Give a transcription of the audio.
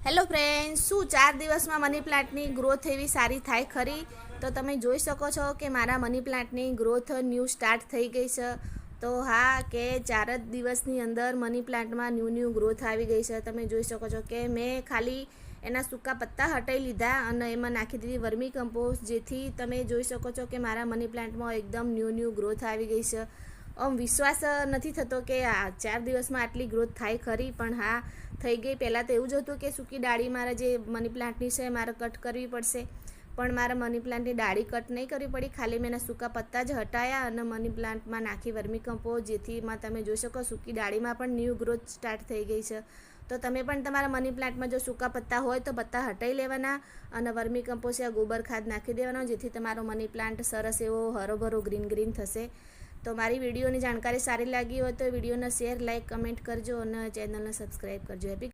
Hello friends, શું 4 દિવસમાં money પ્લાન્ટની ગ્રોથ એવી સારી થાય ખરી? તો તમે જોઈ શકો છો કે મારા મની પ્લાન્ટની ગ્રોથ ન્યૂ સ્ટાર્ટ થઈ ગઈ છે. તો હા, કે 4 જ દિવસની અંદર મની પ્લાન્ટમાં ન્યૂ ગ્રોથ આવી ગઈ છે. તમે જોઈ શકો છો કે મેં ખાલી એના સૂકા પત્તા હટાવી લીધા અને એમાં નાખી દીધી વર્મી કમ્પોસ્ટ, જેથી તમે જોઈ શકો છો કે મારા મની પ્લાન્ટમાં એકદમ ન્યૂ ગ્રોથ આવી ગઈ છે. વિશ્વાસ નથી થતો કે આ 4 દિવસમાં આટલી ગ્રોથ થાય ખરી, પણ હા, થઈ ગઈ. પહેલાં તો એવું જ હતું કે સૂકી ડાળી મારા જે મની પ્લાન્ટની છે મારે કટ કરવી પડશે, પણ મારા મની પ્લાન્ટની ડાળી કટ નહીં કરવી પડી. ખાલી મેં એના સૂકા પત્તા જ હટાયા અને મની પ્લાન્ટમાં નાખી વર્મી કમ્પોસ્ટ, જેથી તમે જોઈ શકો સૂકી ડાળીમાં પણ ન્યૂ ગ્રોથ સ્ટાર્ટ થઈ ગઈ છે. તો તમે પણ તમારા મની પ્લાન્ટમાં જો સૂકા પત્તા હોય તો પત્તા હટાવી લેવાના અને વર્મી કમ્પોસ્ટ યા ગોબર ખાદ નાખી દેવાનો, જેથી તમારો મની પ્લાન્ટ સરસ એવો હરોભરો ગ્રીન થશે. તો મારી વિડીયોની જાણકારી સારી લાગી હોય તો વિડીયોને શેર, લાઇક, કમેન્ટ કરજો અને ચેનલને સબસ્ક્રાઈબ કરજો. હેપી